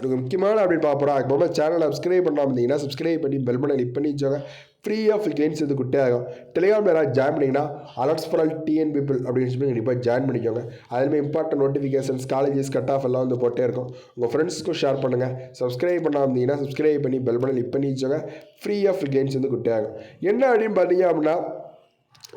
எனக்கு முக்கியமான அப்டேட் பார்க்க போகிறோம். அதுக்கு சேனலை சப்ஸ்கிரைப் பண்ணாமல் இருந்தீங்கன்னா சப்ஸ்கிரைப் பண்ணி பெல் பண்ணி கிளிக் பண்ணி வச்சோங்க. ஃப்ரீ ஆஃப் கெயின்ஸ் வந்து குட்டே ஆகும். டெலிகிராமில் யாராவது ஜாயின் பண்ணிங்கன்னா alerts for all TN people அப்படின்னு சொல்லி கண்டிப்பாக ஜாயின் பண்ணிக்கோங்க. அதுலேயுமே important notifications colleges cut off எல்லாம் வந்து போட்டே இருக்கும். உங்கள் ஃப்ரெண்ட்ஸ்க்கும் ஷேர் பண்ணுங்கள். சப்ஸ்கிரைப் பண்ணாமல் இருந்தீங்கன்னா சப்ஸ்கிரைப் பண்ணி பெல் பண்ணி கிளிக் பண்ணி வச்சோங்க. ஃப்ரீ ஆஃப் கெயின்ஸ் வந்து குட்டே ஆகும். என்ன அப்படின்னு பார்த்தீங்க அப்படின்னா,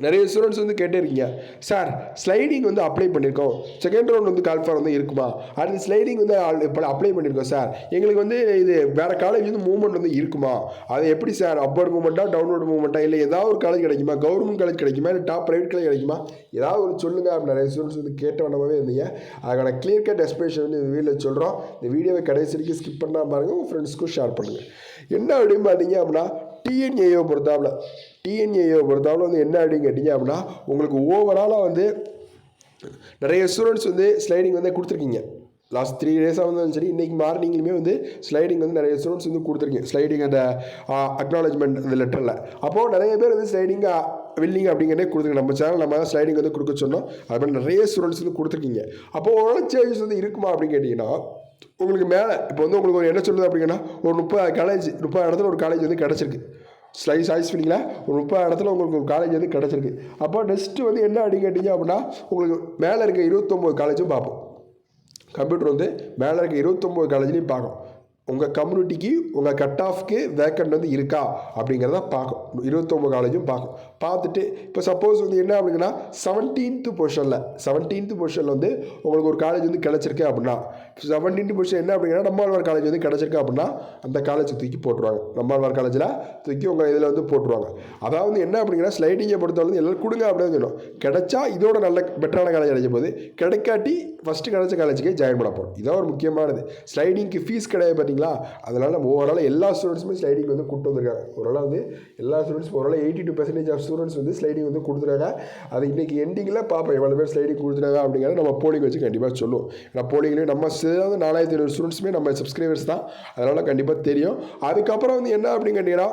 நிறைய ஸ்டூடெண்ட்ஸ் வந்து கேட்டே இருக்கீங்க, சார் ஸ்லைடிங் வந்து அப்ளை பண்ணியிருக்கோம், செகண்ட் ரவுண்ட் வந்து கால்ஃபார் வந்து இருக்குமா, அடுத்து ஸ்லைடிங் வந்து இப்போ அப்ளை பண்ணியிருக்கோம் சார், எங்களுக்கு வந்து இது வேறு காலேஜ் வந்து மூவ்மெண்ட் வந்து இருக்குமா, அது எப்படி சார் அப்வர்ட் மூவ்மெண்ட்டாக டவுன்வர்ட் மூவ்மெண்ட்டாக, இல்லை ஏதாவது ஒரு காலேஜ் கிடைக்குமா, கவர்மெண்ட் காலேஜ் கிடைக்குமா, இல்லை டாப் ப்ரைவேட் காலேஜ் கிடைக்குமா, ஏதாவது ஒரு சொல்லுங்கள் அப்படின்னு நிறைய ஸ்டூடெண்ட்ஸ் வந்து கேட்ட வண்ணமாகவே இருந்தீங்க. அதுக்கான கிளியர் கட் எக்ஸ்பிளேஷன் வந்து இந்த வீடியோவில் சொல்கிறோம். இந்த வீடியோவை கடைசி வரைக்கும் ஸ்கிப் பண்ணால் பாருங்கள், உங்கள் ஃப்ரெண்ட்ஸ்க்கும் ஷேர் பண்ணுங்கள். என்ன அப்படின்னு பார்த்தீங்க அப்படின்னா, டிஎன்ஏஓ பொறுத்தாவில் வந்து என்ன அப்படின்னு கேட்டிங்க அப்படின்னா, உங்களுக்கு ஓவராலாக வந்து நிறைய ஸ்டூடெண்ட்ஸ் வந்து ஸ்லைடிங் வந்து கொடுத்துருக்கீங்க. லாஸ்ட் 3 டேஸாக வந்து சரி, இன்றைக்கி மார்னிங்லேயுமே வந்து ஸ்லைடிங் வந்து நிறைய ஸ்டூடெண்ட்ஸ் வந்து கொடுத்துருக்கீங்க. ஸ்லைடிங் அந்த அக்னாலஜ்மெண்ட் அந்த லெட்டரில். அப்போது நிறைய பேர் வந்து ஸ்லைடிங் வில்லிங் அப்படிங்கிறதே கொடுத்துருங்க. நம்ம சேனல் நம்ம தான் ஸ்லைடிங் வந்து கொடுக்க சொன்னோம். அது மாதிரி நிறைய ஸ்டூடெண்ட்ஸ் வந்து கொடுத்துருக்கீங்க. அப்போது ஓரளவு சேஞ்சஸ் வந்து இருக்குமா அப்படின்னு கேட்டிங்கன்னா, உங்களுக்கு மேலே இப்போ வந்து உங்களுக்கு ஒரு என்ன சொல்லுது அப்படிங்கன்னா, ஒரு 30 இடத்துல ஒரு காலேஜ் வந்து கிடச்சிருக்கு. சாய்ஸ் ஃபீலிங்கில் ஒரு 30 இடத்துல உங்களுக்கு ஒரு காலேஜ் வந்து கிடச்சிருக்கு. அப்போ நெக்ஸ்ட்டு வந்து என்ன அப்படின்னு கேட்டிங்க அப்படின்னா, உங்களுக்கு மேலே இருக்க 29 காலேஜும் பார்ப்போம். கம்ப்யூட்டர் வந்து மேலே இருக்க 29 காலேஜ்லையும் பார்க்கும். உங்கள் கம்யூனிட்டிக்கு உங்கள் கட் ஆஃப்க்கு வேக்கண்ட் வந்து இருக்கா அப்படிங்கிறத பார்க்கும். 29 காலேஜும் பார்க்கும். பார்த்துட்டு இப்போ சப்போஸ் வந்து என்ன அப்படின்னா, 17th பொசிஷனில் வந்து உங்களுக்கு ஒரு காலேஜ் வந்து கிடச்சிருக்கு அப்படின்னா, 17th பொசிஷன் என்ன அப்படின்னா நம்மாழ்வார் காலேஜ் வந்து கிடச்சிருக்கு அப்படின்னா, அந்த காலேஜ் தூக்கி போட்டுருவாங்க. நம்மாழ்வார் காலேஜில் தூக்கி உங்கள் இதில் வந்து போட்டுருவாங்க. அதாவது என்ன அப்படின்னா, ஸ்லைடிங்கை பொறுத்தவரை எல்லோரும் கொடுங்க அப்படின்னு சொல்லணும். கிடைச்சா இதோட நல்ல பெட்டரான காலேஜ் கிடைக்கும் போது, கிடைக்காட்டி ஃபஸ்ட்டு கிடைச்ச காலேஜுக்கே ஜாயின் பண்ண போகிறோம். இதான் ஒரு முக்கியமானது. ஸ்லைடிங்க்கு ஃபீஸ் கிடையாது பார்த்தீங்களா. அதனால் நம்ம ஓவரால் எல்லா ஸ்டூடெண்ட்ஸுமே ஸ்லைடிங் வந்து கூட்டு வந்திருக்காங்க. ஓரளவு வந்து எல்லா ஸ்டூடெண்ட்ஸும் ஓரளவு 82% ஆஃப் ஸ்டூடெண்ட்ஸ் வந்து ஸ்லைடிங் வந்து கொடுத்துருக்காங்க. அது இன்றைக்கி எண்டிங்கில் பார்ப்போம் எவ்வளோ பேர் ஸ்லைடிங் கொடுத்துருக்காங்க அப்படிங்கிறத நம்ம போலிங் வச்சு கண்டிப்பாக சொல்லுவோம். ஏன்னா போலிங்லேயும் நம்ம 4500 ஸ்டூடெண்ட்ஸுமே நம்ம சப்ஸ்கிரைபர்ஸ் தான். அதனால் கண்டிப்பாக தெரியும். அதுக்கப்புறம் வந்து என்ன அப்படின்னு கேட்டிங்கன்னா,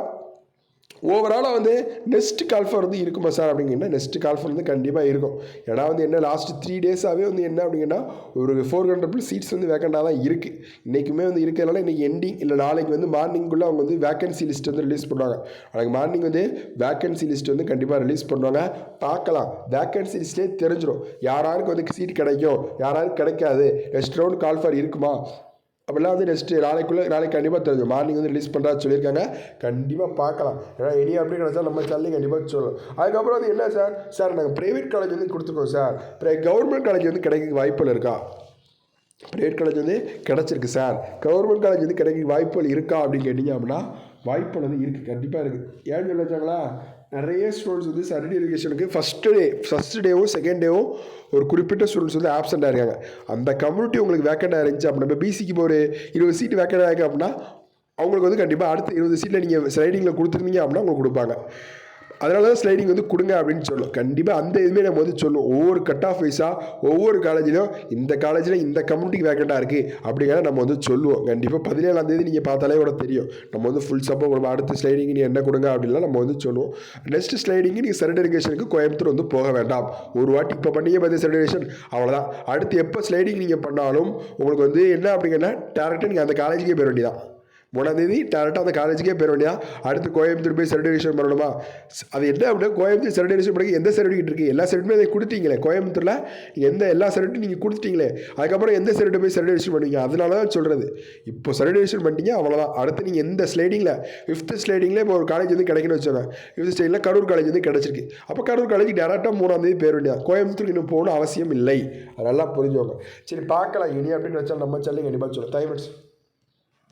ஓவராலாக வந்து நெக்ஸ்ட் கால்ஃபார் வந்து இருக்குமா சார் அப்படிங்கன்னா, நெக்ஸ்ட் கால்ஃபார் வந்து கண்டிப்பாக இருக்கும். ஏன்னா வந்து என்ன லாஸ்ட் 3 டேஸாகவே வந்து என்ன அப்படிங்கன்னா, ஒரு 400+ சீட்ஸ் வந்து வேக்கண்டாக தான் இருக்குது. இன்றைக்குமே வந்து இருக்கிறதுனால இன்றைக்கி எண்டிங் இல்லை நாளைக்கு வந்து மார்னிங்குள்ளே அவங்க வந்து வேக்கன்சி லிஸ்ட் வந்து ரிலீஸ் பண்ணுவாங்க. நாளைக்கு மார்னிங் வந்து வேக்கன்சி லிஸ்ட் வந்து கண்டிப்பாக ரிலீஸ் பண்ணுவாங்க. பார்க்கலாம், வேக்கன்சி லிஸ்ட்லேயே தெரிஞ்சிடும் யாராருக்கு வந்து சீட் கிடைக்கும், யாராருக்கு கிடைக்காது, நெக்ஸ்ட் ரவுண்ட் கால்ஃபார் இருக்குமா அப்படிலாம் வந்து நாளைக்கு கண்டிப்பாக தெரியும். மார்னிங் வந்து ரிலீஸ் பண்ணுறா சொல்லியிருக்காங்க. கண்டிப்பாக பார்க்கலாம். ஏன்னா எனி அப்படி கிடச்சா நம்ம சேனலையும் கண்டிப்பாக சொல்லலாம். அதுக்கப்புறம் வந்து என்ன சார் நாங்கள் ப்ரைவேட் காலேஜ் வந்து கொடுத்துருக்கோம் சார், கவர்மெண்ட் காலேஜ் வந்து கிடைக்க வாய்ப்புகள் இருக்கா? ப்ரைவேட் காலேஜ் வந்து கிடச்சிருக்கு சார், கவர்மெண்ட் காலேஜ் வந்து கிடைக்க வாய்ப்புகள் இருக்கா அப்படின்னு கேட்டிங்க அப்படின்னா, வாய்ப்புகள் வந்து இருக்குது, கண்டிப்பாக இருக்குது. ஏன்னு சொல்லி வச்சாங்களா, நிறைய ஸ்டூடெண்ட்ஸ் வந்து சர்டிஃபிகேஷனுக்கு ஃபஸ்ட் டேவும் செகண்ட் டேவும் ஒரு குறிப்பிட்ட ஸ்டூடெண்ட்ஸ் வந்து ஆப்சென்ட் ஆகிருக்காங்க. அந்த கம்யூனிட்டி உங்களுக்கு வேக்கண்டாக இருந்துச்சு அப்படின்னா, இப்போ பிசிக்கு இப்போ ஒரு 20 சீட் வேக்கண்ட் ஆகிருக்கு அப்படின்னா, அவங்களுக்கு வந்து கண்டிப்பாக அடுத்த 20 சீட்டில் நீங்கள் ஸ்லைடிங்கில் கொடுத்துருந்தீங்க அப்படின்னா உங்களுக்கு கொடுப்பாங்க. அதனால தான் ஸ்லைடிங் வந்து கொடுங்க அப்படின்னு சொல்லுவோம். கண்டிப்பாக அந்த இதுவுமே நம்ம வந்து சொல்லுவோம். ஒவ்வொரு கட் ஆஃப் வைஸாக ஒவ்வொரு காலேஜிலும் இந்த காலேஜில் இந்த கம்யூனிட்டிக்கு வேக்கண்டாக இருக்குது அப்படிங்கிறத நம்ம வந்து சொல்லுவோம். கண்டிப்பாக 17ஆம் தேதி நீங்கள் பார்த்தாலே கூட தெரியும். நம்ம வந்து ஃபுல் சப்போர்ட் கொடுப்போம். அடுத்த ஸ்லைடிங்கு நீ என்ன கொடுங்க அப்படின்லாம் நம்ம வந்து சொல்லுவோம். நெக்ஸ்ட் ஸ்லைடிங்கு நீங்கள் சர்டிஃபிகேஷனுக்கு கோயம்புத்தூர் வந்து போக வேண்டாம். ஒரு வாட்டி இப்போ பண்ணிங்க பார்த்து சர்டிஃபிகேஷன் அவ்வளோதான். அடுத்து எப்போ ஸ்லைடிங் நீங்கள் பண்ணாலும் உங்களுக்கு வந்து என்ன அப்படிங்கன்னா, டேரெக்டாக நீங்கள் அந்த காலேஜுக்கே போயிட வேண்டியதான். 3ஆம் தேதி டேரெக்டாக அந்த காலேஜுக்கே போயிட வேண்டியா. அடுத்து கோயம்புத்தூர் போய் சர்டிஃபிகேஷன் பண்ணணுமா? அது என்ன அப்படின்னா, கோயம்புத்தூர் சர்டிஃபிகேஷன் பண்ணி எந்த சர்டிஃபிகேட் இருக்குது, எல்லா சர்டிஃபிகேட்டுமே அதை கொடுத்தீங்களே கோயம்புத்தூரில் எல்லா சர்டிஃபிகேட்டும் நீங்கள் கொடுத்துட்டீங்களே, அதுக்கப்புறம் எந்த சர்டிஃபிகேட் போய் சர்டிஃபிகேஷன் பண்ணுவீங்க? அதனால தான் சொல்கிறது. இப்போ சர்டிஃபிகேஷன் பண்ணிட்டீங்க அவ்வளோதான். அடுத்து நீங்கள் எந்த ஸ்லைடிங்கில் 5th ஸ்லைடிங்கில் இப்போ ஒரு காலேஜ் வந்து கிடைக்குன்னு வச்சோங்க. 5th ஸ்லைடிங்கில் கரூர் காலேஜ் வந்து கிடச்சிருக்கு. அப்போ கரூர் காலேஜுக்கு டேரெக்டாக 3ஆம் தேதி போயிட வேண்டியது. கோயம்புத்தூருக்கு இன்னும் போகணும் அவசியம் இல்லை. அதெல்லாம் புரிஞ்சுவாங்க. சரி பார்க்கலாம். இனி அப்படின்னு வச்சால் நம்ம சேனல் கண்டிப்பாக சொல்லுவோம். தேங்க்ஸ்.